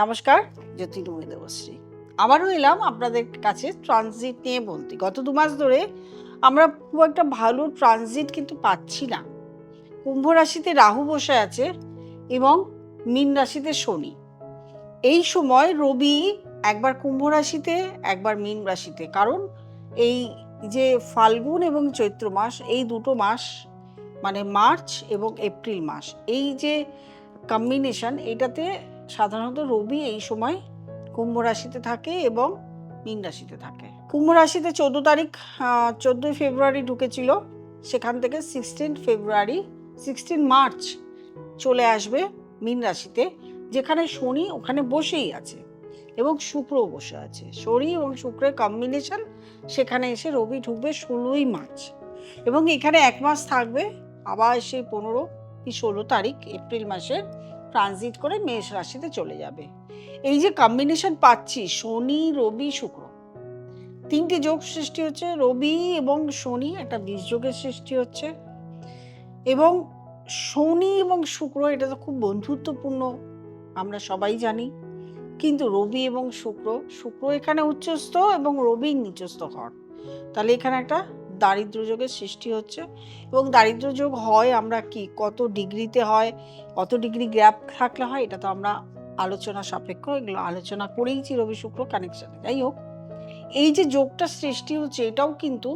নমস্কার, জ্যোতির্ময়ী দেবশ্রী। আবারও এলাম আপনাদের কাছে ট্রানজিট নিয়ে বলতে। গত 2 মাস ধরে আমরা খুব একটা ভালো ট্রানজিট কিন্তু পাচ্ছি না। কুম্ভ রাশিতে রাহু বসে আছে এবং মীন রাশিতে শনি। এই সময় রবি একবার কুম্ভ রাশিতে একবার মীন রাশিতে, কারণ এই যে ফাল্গুন এবং চৈত্র মাস, এই দুটো মাস মানে মার্চ এবং এপ্রিল মাস, এই যে কম্বিনেশন, এটাতে সাধারণত রবি এই সময় কুম্ভ রাশিতে থাকে এবং মীন রাশিতে থাকে। কুম্ভ রাশিতে 14 ফেব্রুয়ারি ঢুকেছিল, সেখান থেকে 16 মার্চ চলে আসবে মীন রাশিতে, যেখানে শনি ওখানে বসেই আছে এবং শুক্রও বসে আছে। শনি এবং শুক্রের কম্বিনেশন, সেখানে এসে রবি ঢুকবে 16ই মার্চ এবং এখানে 1 মাস থাকবে। আবার সেই 15 কি 16 তারিখ এপ্রিল মাসে ট্রানজিট করে মেষ রাশিতে চলে যাবে। এই যে কম্বিনেশন পাচ্ছি, শনি রবি শুক্র, 3টে যোগ সৃষ্টি হচ্ছে। রবি এবং শনি একটা বিষ যোগের সৃষ্টি হচ্ছে এবং শনি এবং শুক্র এটা তো খুব বন্ধুত্বপূর্ণ, আমরা সবাই জানি। কিন্তু রবি এবং শুক্র এখানে উচ্চস্থ এবং রবি নিচস্থ ঘর, তাহলে এখানে একটা দারিদ্র যোগের সৃষ্টি হচ্ছে। এবং দারিদ্র যোগ হয় আমরা কি কত ডিগ্রিতে হয়, কত ডিগ্রি গ্যাপ থাকলে হয়, এটা তো আমরা আলোচনা সাপেক্ষ, এগুলো আলোচনা করেইছি রবি শুক্র কানেকশনে। যাই হোক, এই যে যোগটা সৃষ্টি হচ্ছে, এটাও কিন্তু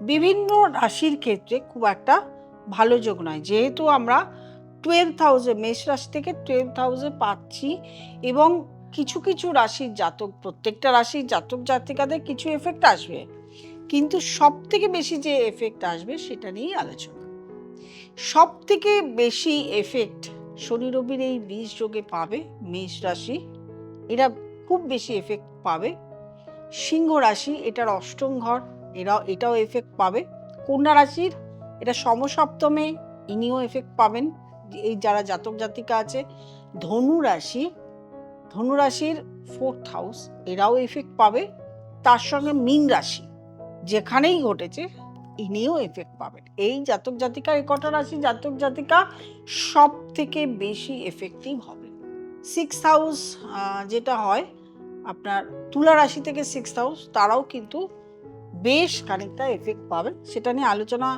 বিভিন্ন রাশির ক্ষেত্রে খুব একটা ভালো যোগ নয়। যেহেতু আমরা 12,000 মেষ রাশি থেকে 12,000 পাচ্ছি এবং কিছু কিছু রাশির জাতক, প্রত্যেকটা রাশির জাতক জাতিকাদের কিছু এফেক্ট আসবে, কিন্তু সব থেকে বেশি যে এফেক্ট আসবে সেটা নিয়েই আলোচনা। সব থেকে বেশি এফেক্ট শনি রবির এই বিষ যোগে পাবে মেষ রাশি, এরা খুব বেশি এফেক্ট পাবে। সিংহ রাশি, এটার অষ্টম ঘর, এটাও এফেক্ট পাবে। কন্যা রাশির এটা সমসপ্তমে, ইনিও এফেক্ট পাবেন এই যারা জাতক জাতিকা আছে। ধনু রাশির 4th হাউস, এরাও এফেক্ট পাবে। তার সঙ্গে মীন রাশি যেখানেই ঘটেছে, ইনিও এফেক্ট পাবেন। এই জাতক জাতিকা, এই কটা রাশি জাতক জাতিকা সব থেকে বেশি এফেক্টিভ হবে। 6th হাউস যেটা হয় আপনার তুলা রাশি থেকে 6th হাউস, তারাও কিন্তু বেশ খানিকটা এফেক্ট পাবেন, সেটা নিয়ে আলোচনা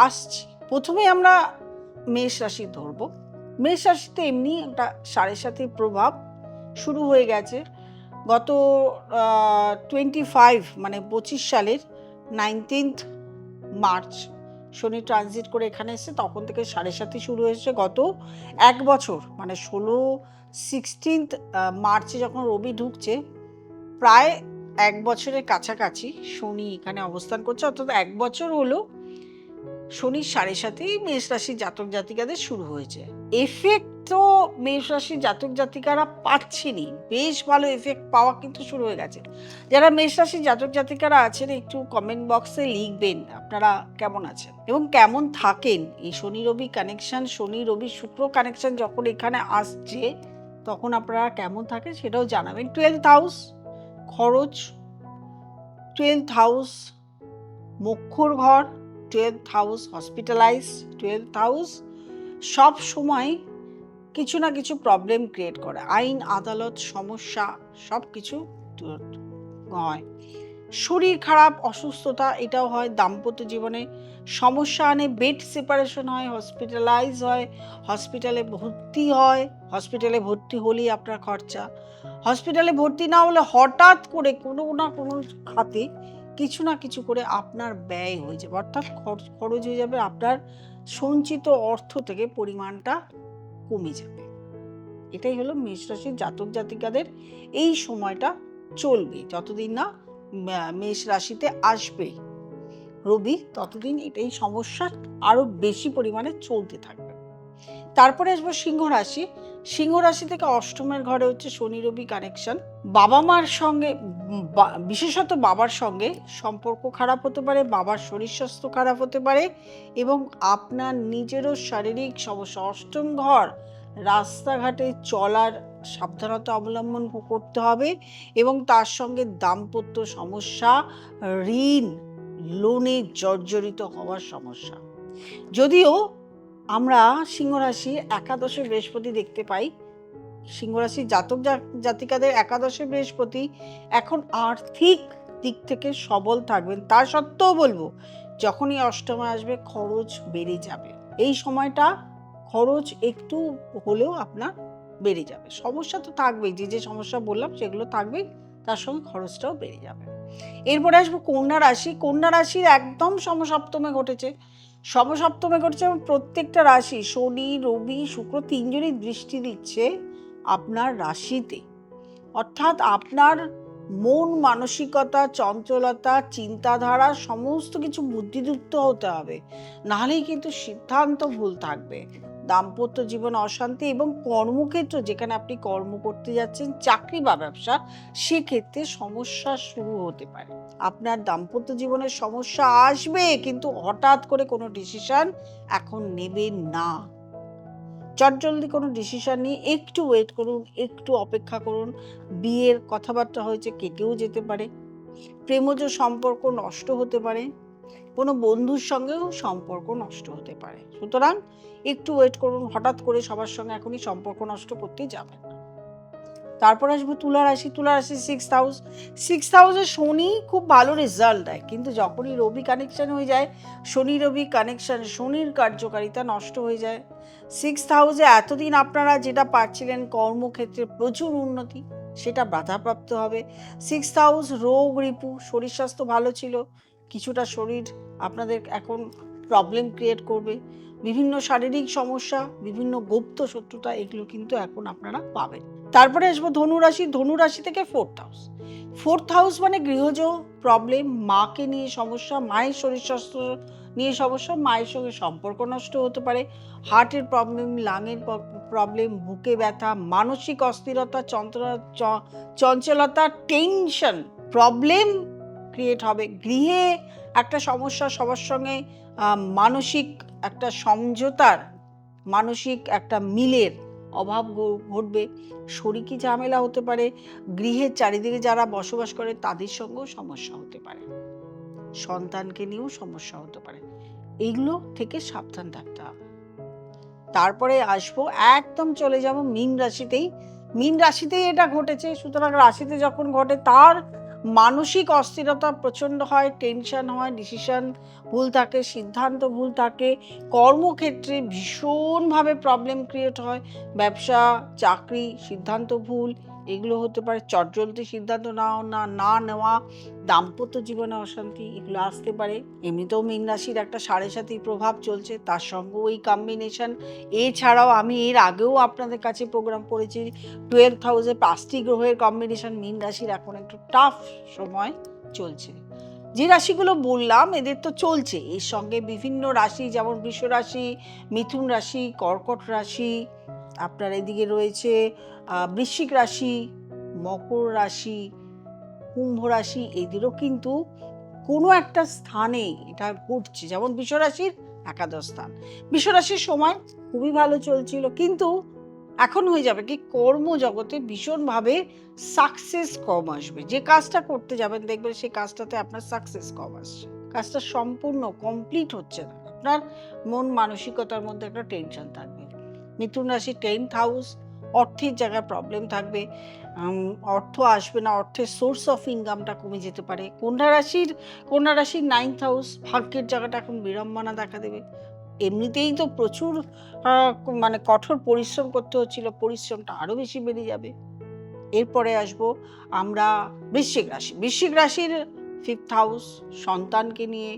আসছি। প্রথমে আমরা মেষ রাশি ধরবো। মেষ রাশিতে এমনি একটা 7.5 প্রভাব শুরু হয়ে গেছে গত 25 মানে 25 সালের 19th মার্চ শনি ট্রানজিট করে এখানে এসে, তখন থেকে 7.5 শুরু হয়েছে। গত 1 বছর মানে 16th মার্চে যখন রবি ঢুকছে, প্রায় 1 বছরের কাছাকাছি শনি এখানে অবস্থান করছে, অর্থাৎ 1 বছর হলো শনির 7.5 মেষ রাশির জাতক জাতিকাদের শুরু হয়েছে। এফেক্ট তো মেষ রাশির জাতক জাতিকারা পাচ্ছেনি, বেশ ভালো এফেক্ট পাওয়া কিন্তু শুরু হয়ে গেছে। যারা মেষ রাশির জাতক জাতিকারা আছেন, একটু কমেন্ট বক্সে লিখবেন আপনারা কেমন আছেন এবং কেমন থাকেন। এই শনি রবি কানেকশন, শনি রবি শুক্র কানেকশন যখন এখানে আসছে, তখন আপনারা কেমন থাকেন সেটাও জানাবেন। 12th হাউস খরচ, 12th হাউস মোক্ষর ঘর, 12th house hospitalise, 12th house সব সময় কিছু না কিছু প্রবলেম ক্রিয়েট করে, আইন আদালত সমস্যা সব কিছু হয়। শরীর খারাপ, অসুস্থতা এটাও হয়। দাম্পত্য জীবনে সমস্যা আনে, বেড সেপারেশন হয়, হসপিটালাইজ হয়, হসপিটালে ভর্তি হয়। হসপিটালে ভর্তি হলেই আপনার খরচা, হসপিটালে ভর্তি না হলে হঠাৎ করে কোনো না কোনো খাতে কিছু না কিছু করে আপনার ব্যয় হয়ে যাবে, অর্থাৎ খরচ হয়ে যাবে, আপনার সঞ্চিত অর্থ থেকে পরিমাণটা কমে যাবে। এটাই হলো মেষ রাশির জাতক জাতিকাদের এই সময়টা চলবে, যতদিন না মেষ রাশিতে আসবে রবি, ততদিন এটাই সমস্যা আরো বেশি পরিমাণে চলতে থাকবে। তারপরে আসবো সিংহ রাশি। সিংহ রাশি থেকে অষ্টমের ঘরে হচ্ছে শনি রবি কানেকশন। বাবা মার সঙ্গে, বিশেষত বাবার সঙ্গে সম্পর্ক খারাপ হতে পারে, বাবার শরীর স্বাস্থ্য খারাপ হতে পারে এবং আপনার নিজেরও শারীরিক সমস্যা। অষ্টম ঘর, রাস্তাঘাটে চলার সাবধানতা অবলম্বন করতে হবে এবং তার সঙ্গে দাম্পত্য সমস্যা, ঋণ লোনে জর্জরিত হওয়ার সমস্যা। যদিও আমরা সিংহ রাশি একাদশে বৃহস্পতি দেখতে পাই, সিংহ রাশির জাতক জাতিকাদের একাদশে বৃহস্পতি এখন আর্থিক দিক থেকে সবল থাকবেন। তার সত্ত্বেও বলবো, যখনই অষ্টমে আসবে খরচ বেড়ে যাবে। এই সময়টা খরচ একটু হলেও আপনার বেড়ে যাবে। সমস্যা তো থাকবেই, যে সমস্যা বললাম সেগুলো থাকবেই, তার সঙ্গে খরচটাও বেড়ে যাবে। এরপরে আসবো কন্যা রাশি। কন্যা রাশির একদম সমসপ্তমে ঘটেছে। সমসপ্তমে ঘটেছে এবং প্রত্যেকটা রাশি, শনি, রবি, শুক্র তিনজনই দৃষ্টি দিচ্ছে আপনার রাশিতে। অর্থাৎ আপনার মন মানসিকতা, চঞ্চলতা, চিন্তাধারা সমস্ত কিছু বুদ্ধিদীপ্ত হতে হবে, নাহলেই কিন্তু সিদ্ধান্ত ভুল থাকবে। দাম্পত্য জীবন অশান্তি এবং কর্মক্ষেত্র, যেখানে আপনি কর্ম করতে যাচ্ছেন, চাকরি বা ব্যবসা, সেক্ষেত্রে সমস্যা শুরু হতে পারে। আপনার দাম্পত্য জীবনের সমস্যা আসবে, কিন্তু হঠাৎ করে কোনো ডিসিশন এখন নেবেন না। চটজলদি কোনো ডিসিশন নিয়ে একটু ওয়েট করুন, একটু অপেক্ষা করুন। বিয়ের কথাবার্তা হয়েছে, কেটেও যেতে পারে। প্রেমজ সম্পর্ক নষ্ট হতে পারে, কোনো বন্ধুর সঙ্গেও সম্পর্ক নষ্ট হতে পারে। সুতরাং একটু ওয়েট করুন, হঠাৎ করে সবার সঙ্গে এখনই সম্পর্ক নষ্ট করতে যাবেন না। তারপর আসবো তুলা রাশি। তুলা রাশি সিক্স হাউসে শনি খুব ভালো রেজাল্ট দেয়, কিন্তু যখনই রবি কানেকশন হয়ে যায়, শনি রবি কানেকশন, শনির কার্যকারিতা নষ্ট হয়ে যায়। সিক্স হাউসে এতদিন আপনারা যেটা পাচ্ছিলেন কর্মক্ষেত্রে প্রচুর উন্নতি, সেটা বাধাপ্রাপ্ত হবে। সিক্স হাউস রোগ রিপু, শরীর স্বাস্থ্য ভালো ছিল, কিছুটা শরীর আপনাদের এখন প্রবলেম ক্রিয়েট করবে। বিভিন্ন শারীরিক সমস্যা, বিভিন্ন গুপ্ত শত্রুতা, এগুলো কিন্তু এখন আপনারা পাবেন। তারপরে আসবো ধনুরাশি। ধনুরাশি থেকে ফোর্থ হাউস মানে গৃহজ প্রবলেম, মাকে নিয়ে সমস্যা, মায়ের শরীর স্বাস্থ্য নিয়ে সমস্যা, মায়ের সঙ্গে সম্পর্ক নষ্ট হতে পারে, হার্টের প্রবলেম, লাংয়ের প্রবলেম, বুকে ব্যথা, মানসিক অস্থিরতা, চঞ্চলতা, টেনশন, প্রবলেম ক্রিয়েট হবে। গৃহে একটা সমস্যা, সবার সঙ্গে মানসিক একটা সমঝোতার, মানসিক একটা মিলের অভাব ঘটবে। শরীরী ঝামেলা হতে পারে। গৃহের চারিদিকে যারা বসবাস করে তাদের সঙ্গেও সমস্যা হতে পারে, সন্তানকে নিয়েও সমস্যা হতে পারে। এইগুলো থেকে সাবধান থাকতে হবে। তারপরে আসবো, একদম চলে যাব মীন রাশিতেই। মীন রাশিতেই এটা ঘটেছে, সুতরাং রাশিতে যখন ঘটে তার মানসিক অস্থিরতা প্রচণ্ড হয়, টেনশন হয়, ডিসিশন ভুল থাকে, সিদ্ধান্ত ভুল থাকে, কর্মক্ষেত্রে ভীষণভাবে প্রবলেম ক্রিয়েট হয়, ব্যবসা, চাকরি, সিদ্ধান্ত ভুল, এগুলো হতে পারে। চটজলদি সিদ্ধান্ত না নেওয়া, দাম্পত্য জীবনে অশান্তি, এগুলো আসতে পারে। এমনিতেও মীন রাশির একটা 7.5 প্রভাব চলছে, তার সঙ্গেও এই কম্বিনেশন। এছাড়াও আমি এর আগেও আপনাদের কাছে প্রোগ্রাম করেছি, 12th হাউসে 5টি গ্রহের কম্বিনেশন। মীন রাশির এখন একটু টাফ সময় চলছে। যে রাশিগুলো বললাম এদের তো চলছে, এর সঙ্গে বিভিন্ন রাশি, যেমন বৃষ রাশি, মিথুন রাশি, কর্কট রাশি, আপনার এদিকে রয়েছে বৃশ্চিক রাশি, মকর রাশি, কুম্ভ রাশি, এদেরও কিন্তু কোনো একটা স্থানে এটা ঘটছে। যেমন বৃষ রাশির একাদশ স্থান, বৃষ রাশির সময় খুবই ভালো চলছিল, কিন্তু এখন হয়ে যাবে কি, কর্মজগতে ভীষণভাবে সাকসেস কম আসবে। যে কাজটা করতে যাবেন দেখবেন সেই কাজটাতে আপনার সাকসেস কম আসছে, কাজটা সম্পূর্ণ কমপ্লিট হচ্ছে না, আপনার মন মানসিকতার মধ্যে একটা টেনশন থাকবে। মিথুন রাশি 10th হাউস, অর্থের জায়গায় প্রবলেম থাকবে, অর্থ আসবে না, অর্থের সোর্স অফ ইনকামটা কমে যেতে পারে। কন্যা রাশির 9th হাউস, ভাগ্যের জায়গাটা এখন বিড়ম্বনা দেখা দেবে। এমনিতেই তো প্রচুর মানে কঠোর পরিশ্রম করতে হচ্ছিল, পরিশ্রমটা আরো বেশি বেড়ে যাবে। এরপরে আসবো আমরা বৃশ্চিক রাশির 5th হাউস, সন্তানকে নিয়ে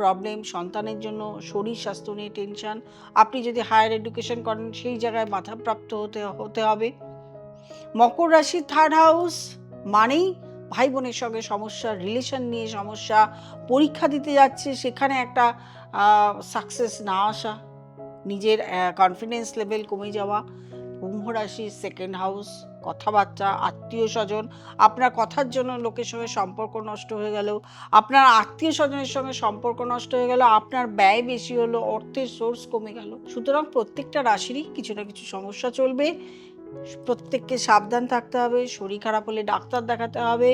প্রবলেম, সন্তানের জন্য শরীর স্বাস্থ্য নিয়ে টেনশন। আপনি যদি হায়ার এডুকেশন করেন সেই জায়গায় বাধাপ্রাপ্ত হতে হবে। মকর রাশির 3rd হাউস মানেই ভাই বোনের সঙ্গে সমস্যা, রিলেশন নিয়ে সমস্যা, পরীক্ষা দিতে যাচ্ছে সেখানে একটা সাকসেস না আসা, নিজের কনফিডেন্স লেভেল কমে যাওয়া। কুম্ভ রাশির 2nd হাউস, কথাবার্তা, আত্মীয় স্বজন, আপনার কথার জন্য লোকের সঙ্গে সম্পর্ক নষ্ট হয়ে গেল, আপনার আত্মীয় স্বজনের সঙ্গে সম্পর্ক নষ্ট হয়ে গেল, আপনার ব্যয় বেশি হলো, অর্থের সোর্স কমে গেল। সুতরাং প্রত্যেকটা রাশিরই কিছু না কিছু সমস্যা চলবে। প্রত্যেককে সাবধান থাকতে হবে, শরীর খারাপ হলে ডাক্তার দেখাতে হবে।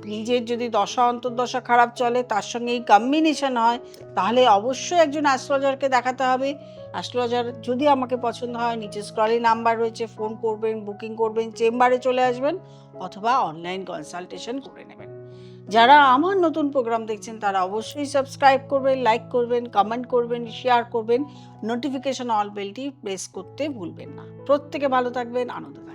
নিজের যদি দশা অন্তর্দশা খারাপ চলে তার সঙ্গে এই কম্বিনেশন হয় তাহলে অবশ্যই একজন অ্যাস্ট্রোলজারকে দেখাতে হবে। অ্যাস্ট্রোলজার যদি আমাকে পছন্দ হয় নিচে স্ক্রলে নাম্বার রয়েছে, ফোন করবেন, বুকিং করবেন, চেম্বারে চলে আসবেন অথবা অনলাইন কনসালটেশন করে নেবেন। যারা আমার নতুন প্রোগ্রাম দেখছেন তারা অবশ্যই সাবস্ক্রাইব করবেন, লাইক করবেন, কমেন্ট করবেন, শেয়ার করবেন, নোটিফিকেশন অল বেলটি প্রেস করতে ভুলবেন না। প্রত্যেকে ভালো থাকবেন, আনন্দ থাকবেন।